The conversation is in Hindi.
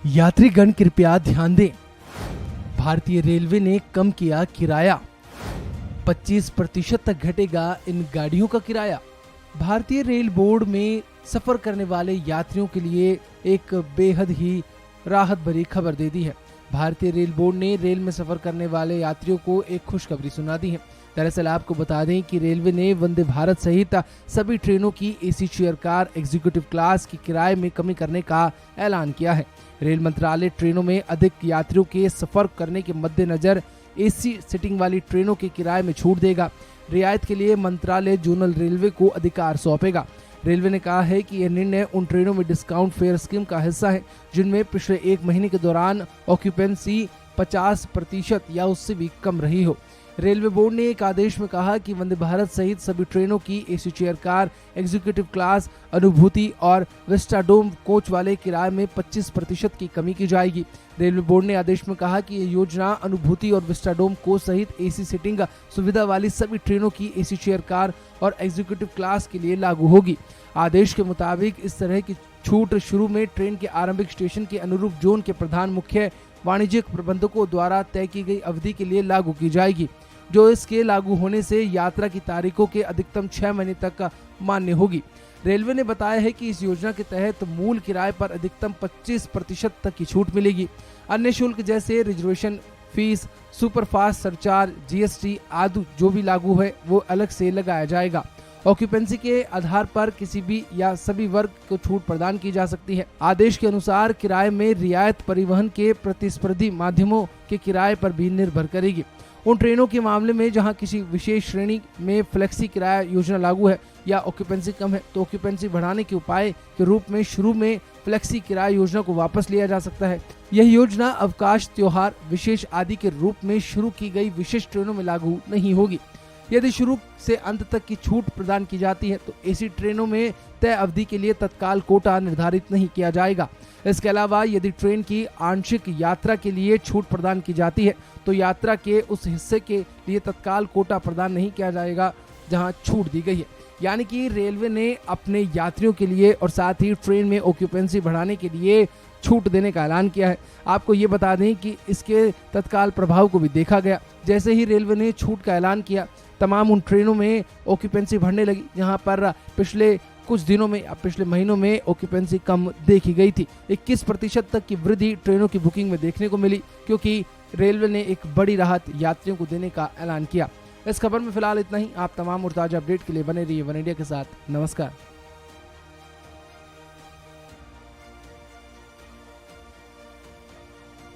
यात्रीगण कृपया ध्यान दें, भारतीय रेलवे ने कम किया किराया, 25% तक घटेगा इन गाड़ियों का किराया। भारतीय रेल बोर्ड में सफर करने वाले यात्रियों के लिए एक बेहद ही राहत भरी खबर दे दी है। भारतीय रेल बोर्ड ने रेल में सफर करने वाले यात्रियों को एक खुशखबरी सुना दी है। दरअसल आपको बता दें कि रेलवे ने वंदे भारत सहित सभी ट्रेनों की AC chair car executive class की किराए में कमी करने का ऐलान किया है। रेल मंत्रालय ट्रेनों में अधिक यात्रियों के सफर करने के मद्देनजर एसी सीटिंग वाली ट्रेनों के किराए में छूट देगा। रियायत के लिए मंत्रालय जोनल रेलवे को अधिकार सौंपेगा। रेलवे ने कहा है कि यह निर्णय उन ट्रेनों में डिस्काउंट फेयर स्कीम का हिस्सा है जिनमें पिछले एक महीने के दौरान ऑक्यूपेंसी 50% या उससे भी कम रही हो। रेलवे बोर्ड ने एक आदेश में कहा कि वंदे भारत सहित सभी ट्रेनों की AC chair car executive class अनुभूति और विस्टाडोम कोच वाले किराए में 25% की कमी की जाएगी। रेलवे बोर्ड ने आदेश में कहा कि यह योजना अनुभूति और विस्टाडोम कोच सहित एसी सीटिंग सुविधा वाली सभी ट्रेनों की एसी चेयर कार और एग्जीक्यूटिव क्लास के लिए लागू होगी। आदेश के मुताबिक इस तरह की छूट शुरू में ट्रेन के आरंभिक स्टेशन के अनुरूप जोन के प्रधान मुख्य वाणिज्यिक प्रबंधकों द्वारा तय की गई अवधि के लिए लागू की जाएगी, जो इसके लागू होने से यात्रा की तारीखों के अधिकतम 6 महीने तक मान्य होगी। रेलवे ने बताया है कि इस योजना के तहत मूल किराए पर अधिकतम 25% तक की छूट मिलेगी। अन्य शुल्क जैसे reservation fees, superfast surcharge, GST आदि जो भी लागू है वो अलग से लगाया जाएगा। ऑक्यूपेंसी के आधार पर किसी भी या सभी वर्ग को छूट प्रदान की जा सकती है। आदेश के अनुसार किराए में रियायत परिवहन के प्रतिस्पर्धी माध्यमों के किराए पर भी निर्भर करेगी। उन ट्रेनों के मामले में जहां किसी विशेष श्रेणी में फ्लेक्सी किराया योजना लागू है या ऑक्यूपेंसी कम है, तो ऑक्यूपेंसी बढ़ाने के उपाय के रूप में शुरू में फ्लेक्सी किराया योजना को वापस लिया जा सकता है। यह योजना अवकाश, त्योहार, विशेष आदि के रूप में शुरू की गई विशेष ट्रेनों में लागू नहीं होगी। यदि शुरू से अंत तक की छूट प्रदान की जाती है तो ऐसी ट्रेनों में तय अवधि के लिए तत्काल कोटा निर्धारित नहीं किया जाएगा। इसके अलावा यदि ट्रेन की आंशिक यात्रा के लिए छूट प्रदान की जाती है तो यात्रा के उस हिस्से के लिए तत्काल कोटा प्रदान नहीं किया जाएगा जहां छूट दी गई है। यानी कि रेलवे ने अपने यात्रियों के लिए और साथ ही ट्रेन में ऑक्यूपेंसी बढ़ाने के लिए छूट देने का ऐलान किया है। आपको ये बता दें कि इसके तत्काल प्रभाव को भी देखा गया। जैसे ही रेलवे ने छूट का ऐलान किया, तमाम उन ट्रेनों में ऑक्यूपेंसी बढ़ने लगी जहां पर पिछले कुछ दिनों में या पिछले महीनों में ऑक्यूपेंसी कम देखी गई थी। 21% तक की वृद्धि ट्रेनों की बुकिंग में देखने को मिली, क्योंकि रेलवे ने एक बड़ी राहत यात्रियों को देने का ऐलान किया। इस खबर में फिलहाल इतना ही। आप तमाम और ताजा अपडेट के लिए बने रहिए वन इंडिया के साथ। नमस्कार।